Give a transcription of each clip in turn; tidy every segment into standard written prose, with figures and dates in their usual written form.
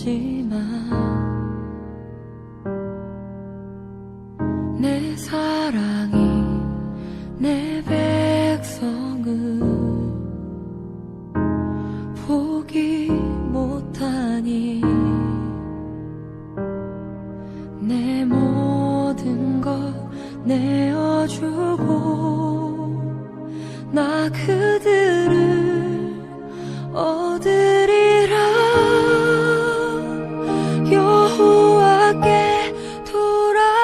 없지만 내 사랑이 내 백성을 포기 못하니 내 모든 것 내어주고 나 그들을 얻으리라. 여호와께 돌아가자.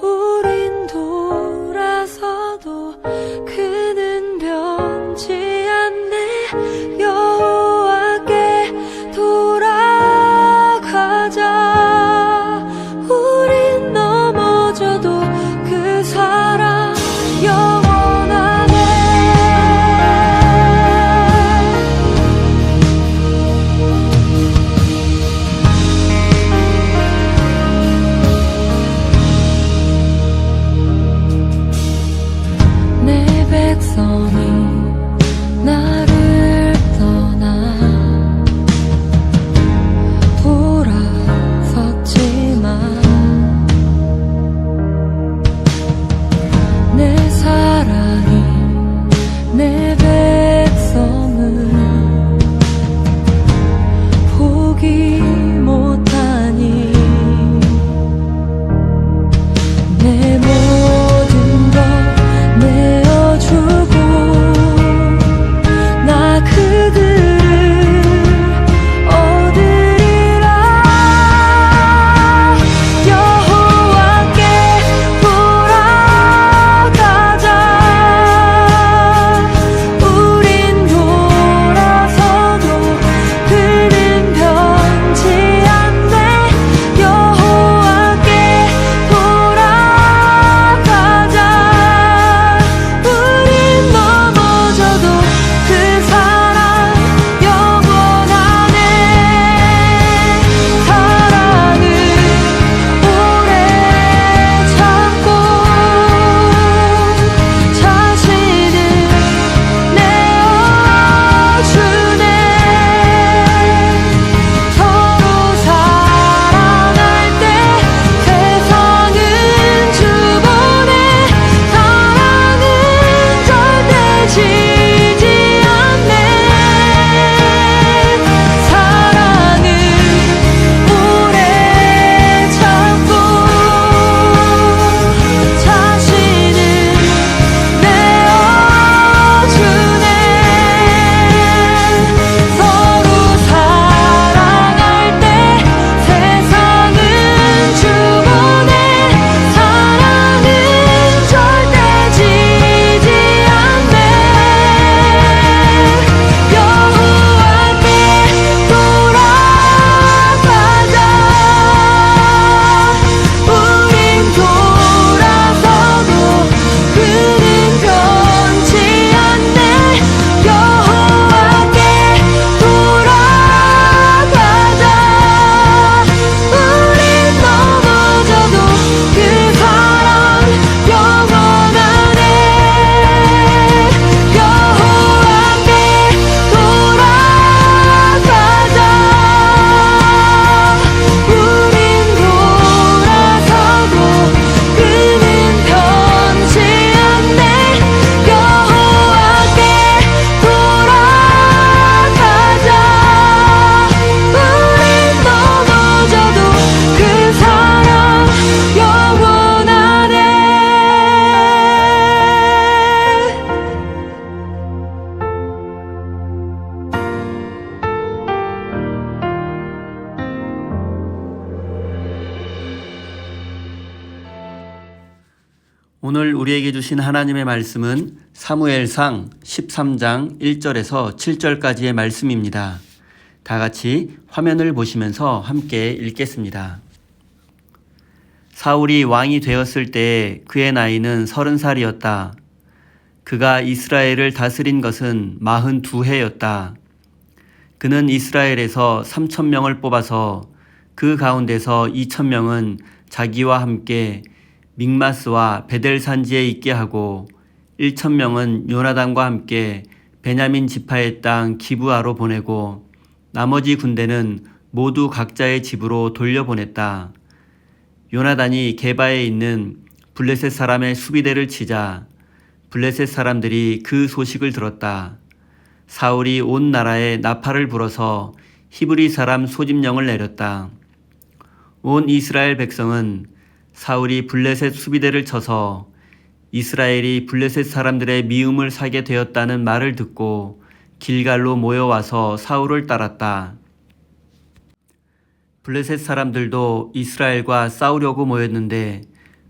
우린 돌아서도 그는 변치 않네. 여호와께 돌아가자. 우린 넘어져도 그 사랑 영원하네. 내 백성이 나를 떠나 돌아섰지만 내 사랑이 내 백성을 포기 못하니 내 모든 것 내어주고 나 그들을 얻으리라. 여호와께 돌아가자. 우린 돌아서도 그는 변치 않네. 여호와께 돌아가자. 우린 넘어져도 그 사랑 영원하네. 사랑은 오래 참고 자신을 내어주네. 서로 사랑할 때 세상은 주보네. 사랑은 절대 지지 않네. 사랑은 오래 참고 자신을 내어주네. 서로 사랑할 때 세상은 주보네. 사랑은 절대 지지 않네. 여호와께 돌아가자. 우린 돌아서도 그는 변치 않네. 여호와께 돌아가자. 우린 넘어져도 그 사랑 영원하네. 여호와께 돌아가자. 우린 돌아서도 그는 변치 않네. 여호와께 돌아가자. 우린 넘어져도 그 사랑 영원하네. 오늘 우리에게 주신 하나님의 말씀은 사무엘상 13장 1절에서 7절까지의 말씀입니다. 다 같이 화면을 보시면서 함께 읽겠습니다. 사울이 왕이 되었을 때 그의 나이는 30살이었다. 그가 이스라엘을 다스린 것은 42해였다. 그는 이스라엘에서 3,000명을 뽑아서 그 가운데서 2,000명은 자기와 함께 믹마스와 베델 산지에 있게 하고 1,000명은 요나단과 함께 베냐민 지파의 땅 기브아로 보내고 나머지 군대는 모두 각자의 집으로 돌려보냈다. 요나단이 게바에 있는 블레셋 사람의 수비대를 치자 블레셋 사람들이 그 소식을 들었다. 사울이 온 나라에 나팔을 불어서 히브리 사람 소집령을 내렸다. 온 이스라엘 백성은 사울이 블레셋 수비대를 쳐서 이스라엘이 블레셋 사람들의 미움을 사게 되었다는 말을 듣고 길갈로 모여와서 사울을 따랐다. 블레셋 사람들도 이스라엘과 싸우려고 모였는데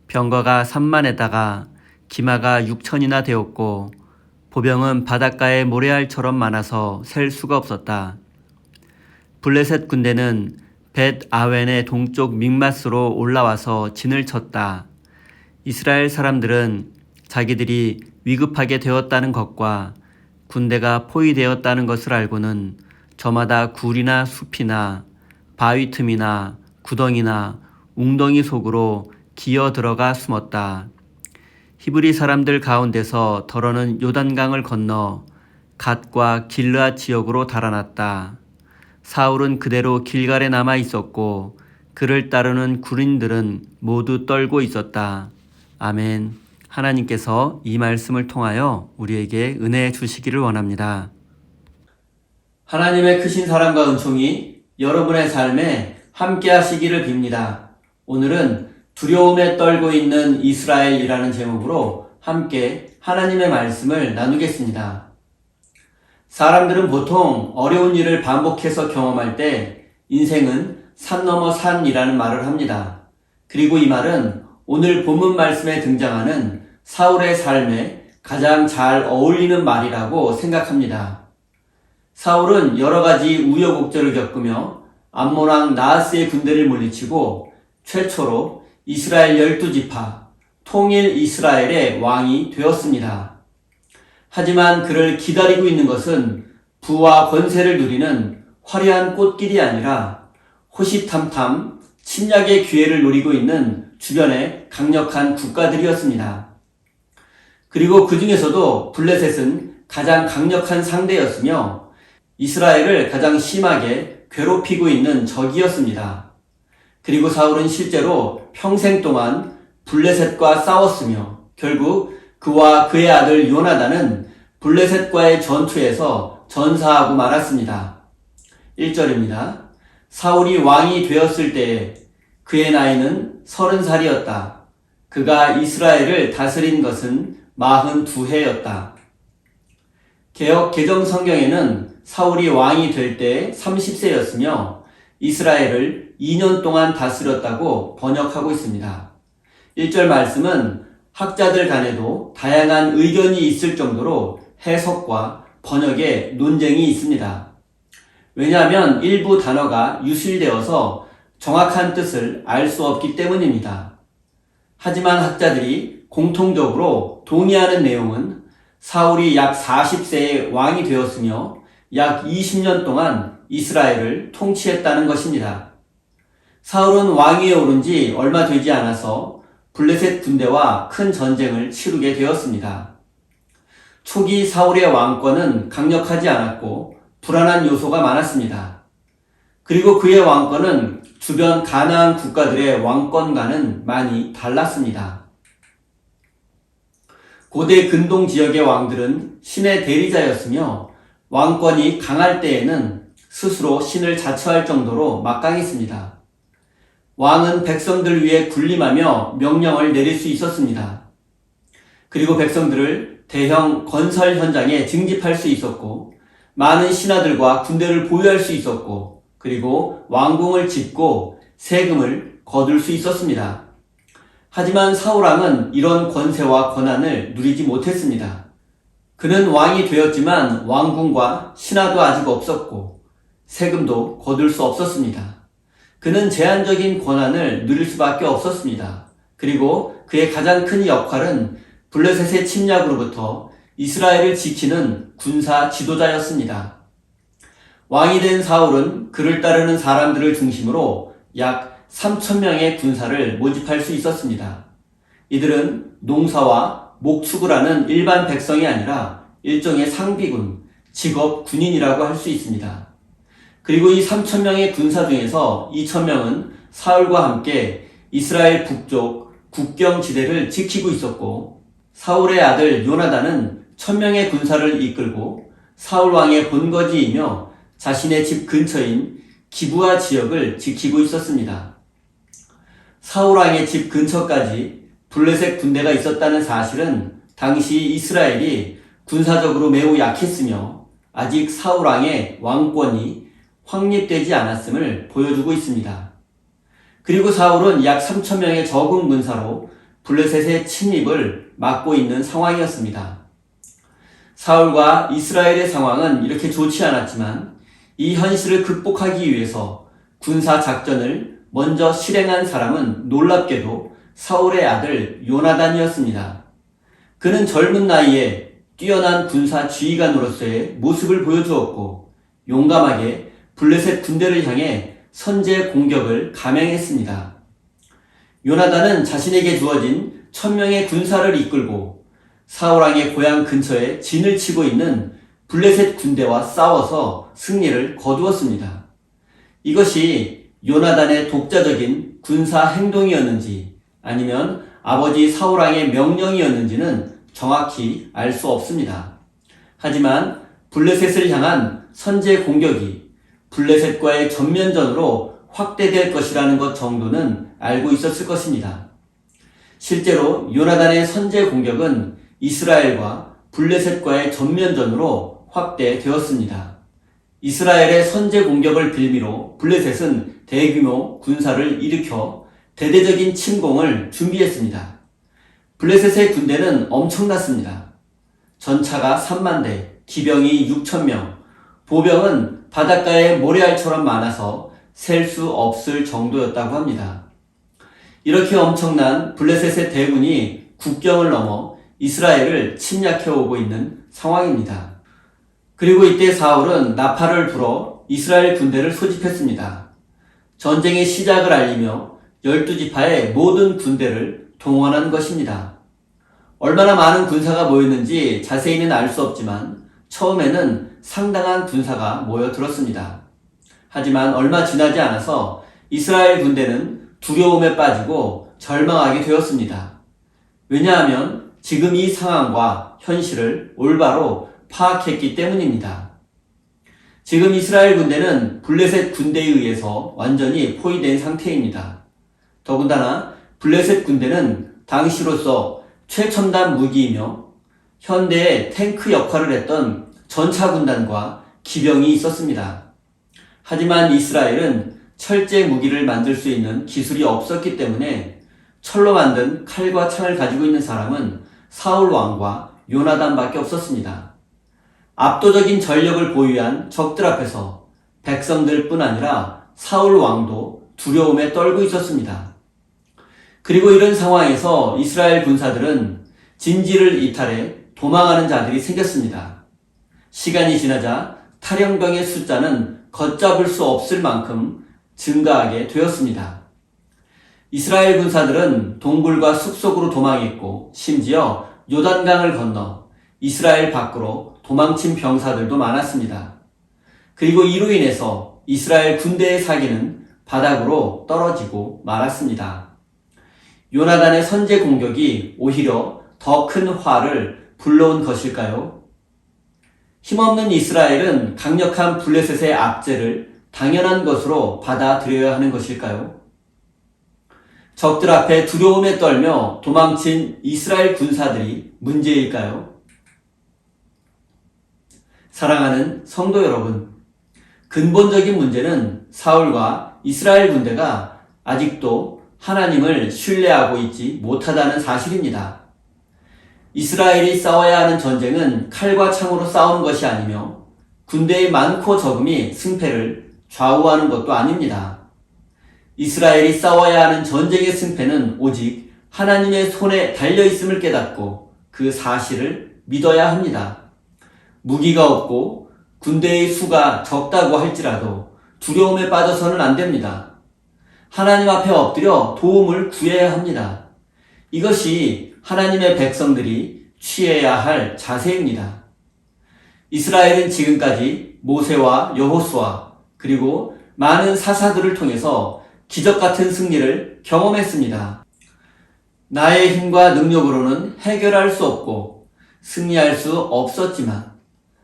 병거가 3만에다가 기마가 6천이나 되었고 보병은 바닷가의 모래알처럼 많아서 셀 수가 없었다. 블레셋 군대는 벳 아웬의 동쪽 믹마스로 올라와서 진을 쳤다. 이스라엘 사람들은 자기들이 위급하게 되었다는 것과 군대가 포위되었다는 것을 알고는 저마다 굴이나 숲이나 바위 틈이나 구덩이나 웅덩이 속으로 기어 들어가 숨었다. 히브리 사람들 가운데서 더러는 요단강을 건너 갓과 길르앗 지역으로 달아났다. 사울은 그대로 길갈에 남아 있었고 그를 따르는 군인들은 모두 떨고 있었다. 아멘. 하나님께서 이 말씀을 통하여 우리에게 은혜 주시기를 원합니다. 하나님의 크신 사랑과 은총이 여러분의 삶에 함께 하시기를 빕니다. 오늘은 두려움에 떨고 있는 이스라엘이라는 제목으로 함께 하나님의 말씀을 나누겠습니다. 사람들은 보통 어려운 일을 반복해서 경험할 때 인생은 산 넘어 산이라는 말을 합니다. 그리고 이 말은 오늘 본문 말씀에 등장하는 사울의 삶에 가장 잘 어울리는 말이라고 생각합니다. 사울은 여러 가지 우여곡절을 겪으며 암몬왕 나하스의 군대를 물리치고 최초로 이스라엘 12지파, 통일 이스라엘의 왕이 되었습니다. 하지만 그를 기다리고 있는 것은 부와 권세를 누리는 화려한 꽃길이 아니라 호시탐탐 침략의 기회를 노리고 있는 주변의 강력한 국가들이었습니다. 그리고 그 중에서도 블레셋은 가장 강력한 상대였으며 이스라엘을 가장 심하게 괴롭히고 있는 적이었습니다. 그리고 사울은 실제로 평생 동안 블레셋과 싸웠으며 결국 그와 그의 아들 요나단은 블레셋과의 전투에서 전사하고 말았습니다. 1절입니다. 사울이 왕이 되었을 때에 그의 나이는 30살이었다. 그가 이스라엘을 다스린 것은 42해였다. 개역 개정 성경에는 사울이 왕이 될 때 30세였으며 이스라엘을 2년 동안 다스렸다고 번역하고 있습니다. 1절 말씀은 학자들 간에도 다양한 의견이 있을 정도로 해석과 번역에 논쟁이 있습니다. 왜냐하면 일부 단어가 유실되어서 정확한 뜻을 알 수 없기 때문입니다. 하지만 학자들이 공통적으로 동의하는 내용은 사울이 약 40세에 왕이 되었으며 약 20년 동안 이스라엘을 통치했다는 것입니다. 사울은 왕위에 오른 지 얼마 되지 않아서 블레셋 군대와 큰 전쟁을 치르게 되었습니다. 초기 사울의 왕권은 강력하지 않았고 불안한 요소가 많았습니다. 그리고 그의 왕권은 주변 가나안 국가들의 왕권과는 많이 달랐습니다. 고대 근동 지역의 왕들은 신의 대리자였으며 왕권이 강할 때에는 스스로 신을 자처할 정도로 막강했습니다. 왕은 백성들 위해 군림하며 명령을 내릴 수 있었습니다. 그리고 백성들을 대형 건설 현장에 징집할 수 있었고 많은 신하들과 군대를 보유할 수 있었고 그리고 왕궁을 짓고 세금을 거둘 수 있었습니다. 하지만 사울왕은 이런 권세와 권한을 누리지 못했습니다. 그는 왕이 되었지만 왕궁과 신하도 아직 없었고 세금도 거둘 수 없었습니다. 그는 제한적인 권한을 누릴 수밖에 없었습니다. 그리고 그의 가장 큰 역할은 블레셋의 침략으로부터 이스라엘을 지키는 군사 지도자였습니다. 왕이 된 사울은 그를 따르는 사람들을 중심으로 약 3,000명의 군사를 모집할 수 있었습니다. 이들은 농사와 목축을 하는 일반 백성이 아니라 일종의 상비군, 직업 군인이라고 할 수 있습니다. 그리고 이 3,000명의 군사 중에서 2,000명은 사울과 함께 이스라엘 북쪽 국경 지대를 지키고 있었고, 사울의 아들 요나단은 1,000명의 군사를 이끌고 사울 왕의 본거지이며 자신의 집 근처인 기브아 지역을 지키고 있었습니다. 사울 왕의 집 근처까지 블레셋 군대가 있었다는 사실은 당시 이스라엘이 군사적으로 매우 약했으며 아직 사울 왕의 왕권이 확립되지 않았음을 보여주고 있습니다. 그리고 사울은 약 3,000명의 적은 군사로 블레셋의 침입을 막고 있는 상황이었습니다. 사울과 이스라엘의 상황은 이렇게 좋지 않았지만 이 현실을 극복하기 위해서 군사 작전을 먼저 실행한 사람은 놀랍게도 사울의 아들 요나단이었습니다. 그는 젊은 나이에 뛰어난 군사 지휘관으로서의 모습을 보여주었고 용감하게 블레셋 군대를 향해 선제 공격을 감행했습니다. 요나단은 자신에게 주어진 1,000명의 군사를 이끌고 사울왕의 고향 근처에 진을 치고 있는 블레셋 군대와 싸워서 승리를 거두었습니다. 이것이 요나단의 독자적인 군사 행동이었는지 아니면 아버지 사울왕의 명령이었는지는 정확히 알 수 없습니다. 하지만 블레셋을 향한 선제 공격이 블레셋과의 전면전으로 확대될 것이라는 것 정도는 알고 있었을 것입니다. 실제로 요나단의 선제 공격은 이스라엘과 블레셋과의 전면전으로 확대되었습니다. 이스라엘의 선제 공격을 빌미로 블레셋은 대규모 군사를 일으켜 대대적인 침공을 준비했습니다. 블레셋의 군대는 엄청났습니다. 전차가 3만 대, 기병이 6,000명, 보병은 바닷가의 모래알처럼 많아서 셀 수 없을 정도였다고 합니다. 이렇게 엄청난 블레셋의 대군이 국경을 넘어 이스라엘을 침략해오고 있는 상황입니다. 그리고 이때 사울은 나팔을 불어 이스라엘 군대를 소집했습니다. 전쟁의 시작을 알리며 12지파의 모든 군대를 동원한 것입니다. 얼마나 많은 군사가 모였는지 자세히는 알 수 없지만 처음에는 상당한 군사가 모여들었습니다. 하지만 얼마 지나지 않아서 이스라엘 군대는 두려움에 빠지고 절망하게 되었습니다. 왜냐하면 지금 이 상황과 현실을 올바로 파악했기 때문입니다. 지금 이스라엘 군대는 블레셋 군대에 의해서 완전히 포위된 상태입니다. 더군다나 블레셋 군대는 당시로서 최첨단 무기이며 현대의 탱크 역할을 했던 전차 군단과 기병이 있었습니다. 하지만 이스라엘은 철제 무기를 만들 수 있는 기술이 없었기 때문에 철로 만든 칼과 창을 가지고 있는 사람은 사울 왕과 요나단밖에 없었습니다. 압도적인 전력을 보유한 적들 앞에서 백성들뿐 아니라 사울 왕도 두려움에 떨고 있었습니다. 그리고 이런 상황에서 이스라엘 군사들은 진지를 이탈해 도망하는 자들이 생겼습니다. 시간이 지나자 탈영병의 숫자는 걷잡을 수 없을 만큼 증가하게 되었습니다. 이스라엘 군사들은 동굴과 숲속으로 도망했고 심지어 요단강을 건너 이스라엘 밖으로 도망친 병사들도 많았습니다. 그리고 이로 인해서 이스라엘 군대의 사기는 바닥으로 떨어지고 말았습니다. 요나단의 선제 공격이 오히려 더 큰 화를 불러온 것일까요? 힘없는 이스라엘은 강력한 블레셋의 압제를 당연한 것으로 받아들여야 하는 것일까요? 적들 앞에 두려움에 떨며 도망친 이스라엘 군사들이 문제일까요? 사랑하는 성도 여러분, 근본적인 문제는 사울과 이스라엘 군대가 아직도 하나님을 신뢰하고 있지 못하다는 사실입니다. 이스라엘이 싸워야 하는 전쟁은 칼과 창으로 싸우는 것이 아니며 군대의 많고 적음이 승패를 좌우하는 것도 아닙니다. 이스라엘이 싸워야 하는 전쟁의 승패는 오직 하나님의 손에 달려있음을 깨닫고 그 사실을 믿어야 합니다. 무기가 없고 군대의 수가 적다고 할지라도 두려움에 빠져서는 안 됩니다. 하나님 앞에 엎드려 도움을 구해야 합니다. 이것이 하나님의 백성들이 취해야 할 자세입니다. 이스라엘은 지금까지 모세와 여호수아 그리고 많은 사사들을 통해서 기적 같은 승리를 경험했습니다. 나의 힘과 능력으로는 해결할 수 없고 승리할 수 없었지만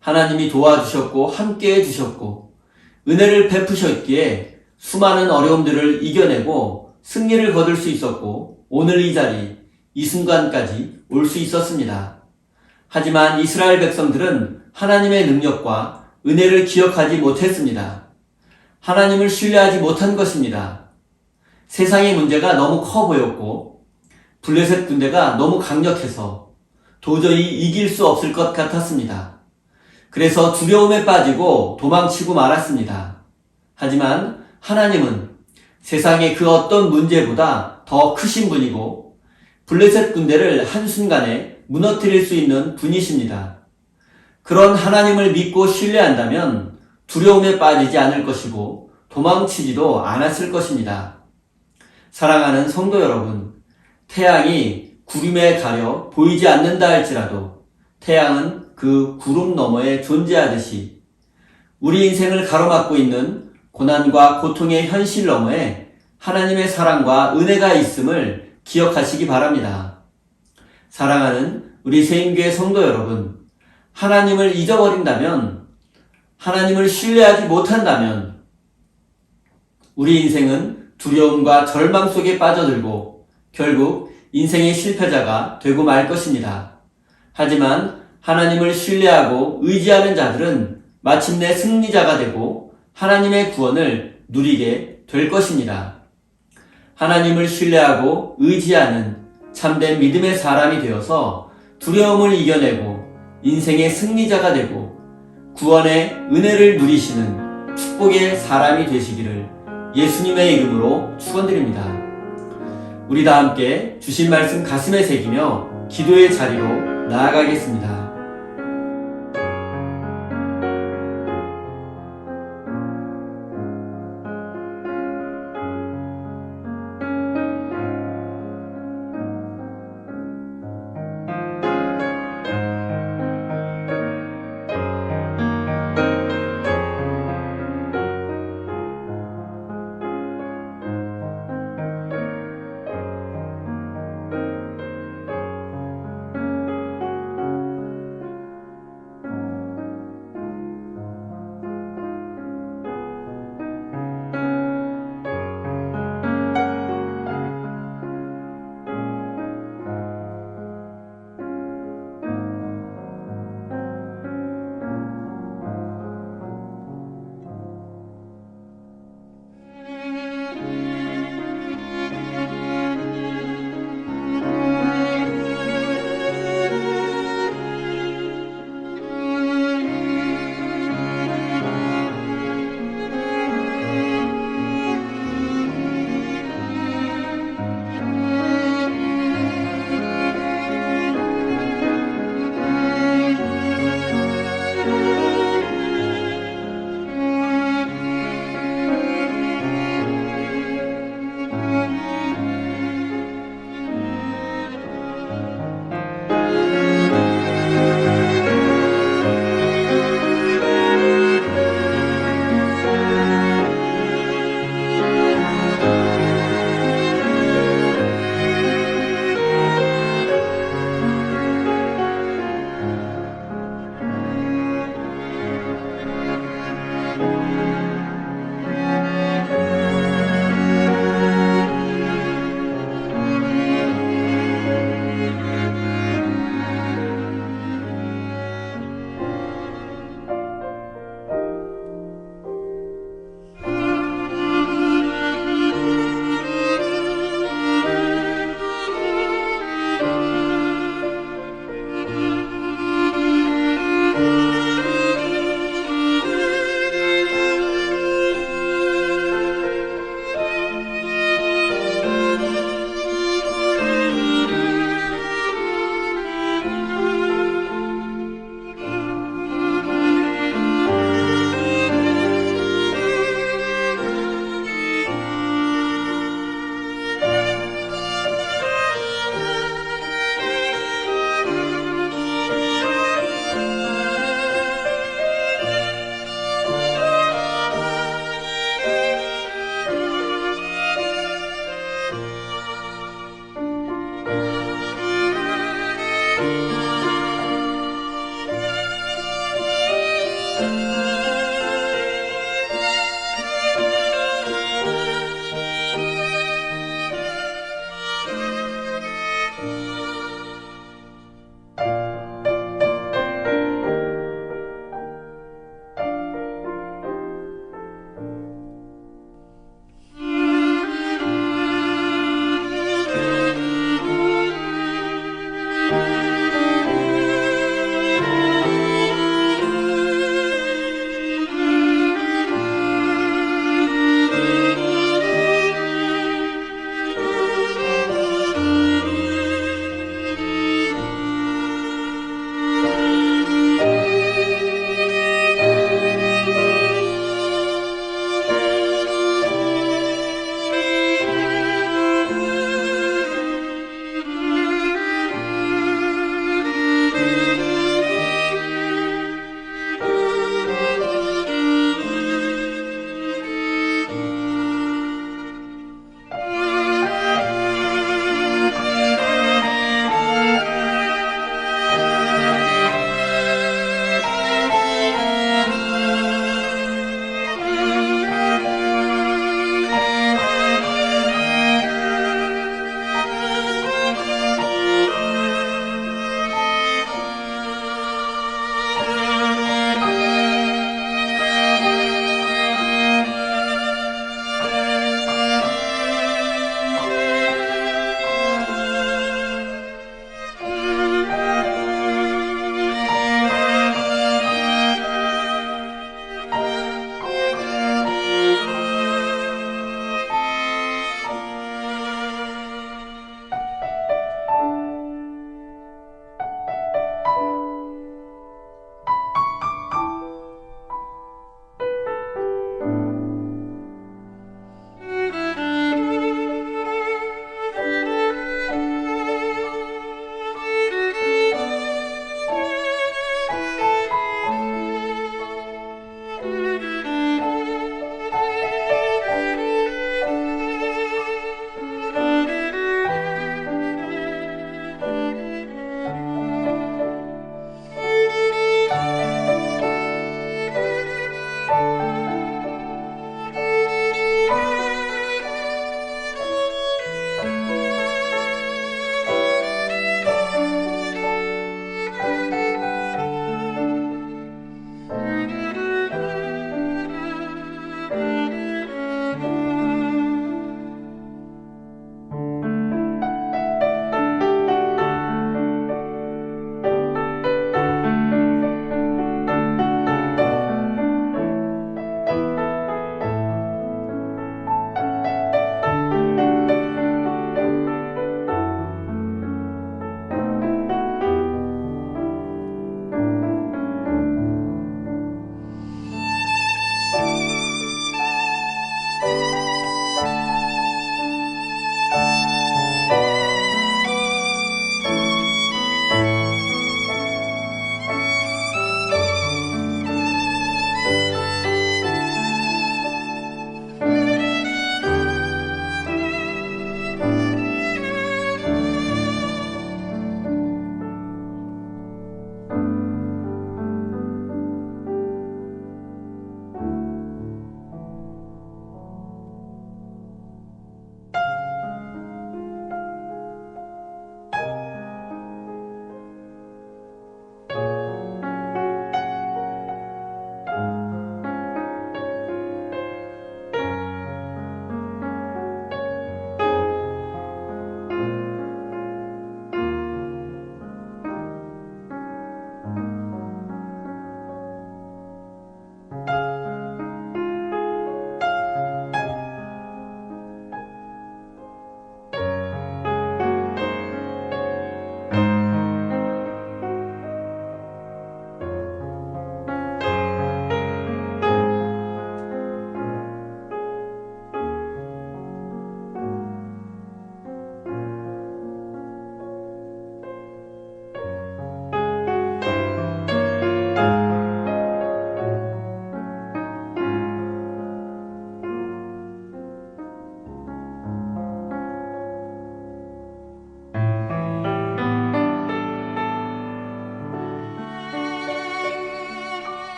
하나님이 도와주셨고 함께해 주셨고 은혜를 베푸셨기에 수많은 어려움들을 이겨내고 승리를 거둘 수 있었고 오늘 이 자리, 이 순간까지 올 수 있었습니다. 하지만 이스라엘 백성들은 하나님의 능력과 은혜를 기억하지 못했습니다. 하나님을 신뢰하지 못한 것입니다. 세상의 문제가 너무 커 보였고 블레셋 군대가 너무 강력해서 도저히 이길 수 없을 것 같았습니다. 그래서 두려움에 빠지고 도망치고 말았습니다. 하지만 하나님은 세상의 그 어떤 문제보다 더 크신 분이고 블레셋 군대를 한순간에 무너뜨릴 수 있는 분이십니다. 그런 하나님을 믿고 신뢰한다면 두려움에 빠지지 않을 것이고 도망치지도 않았을 것입니다. 사랑하는 성도 여러분, 태양이 구름에 가려 보이지 않는다 할지라도 태양은 그 구름 너머에 존재하듯이 우리 인생을 가로막고 있는 고난과 고통의 현실 너머에 하나님의 사랑과 은혜가 있음을 기억하시기 바랍니다. 사랑하는 우리 세인교회 성도 여러분, 하나님을 잊어버린다면, 하나님을 신뢰하지 못한다면 우리 인생은 두려움과 절망 속에 빠져들고 결국 인생의 실패자가 되고 말 것입니다. 하지만 하나님을 신뢰하고 의지하는 자들은 마침내 승리자가 되고 하나님의 구원을 누리게 될 것입니다. 하나님을 신뢰하고 의지하는 참된 믿음의 사람이 되어서 두려움을 이겨내고 인생의 승리자가 되고 구원의 은혜를 누리시는 축복의 사람이 되시기를 예수님의 이름으로 축원드립니다. 우리 다 함께 주신 말씀 가슴에 새기며 기도의 자리로 나아가겠습니다.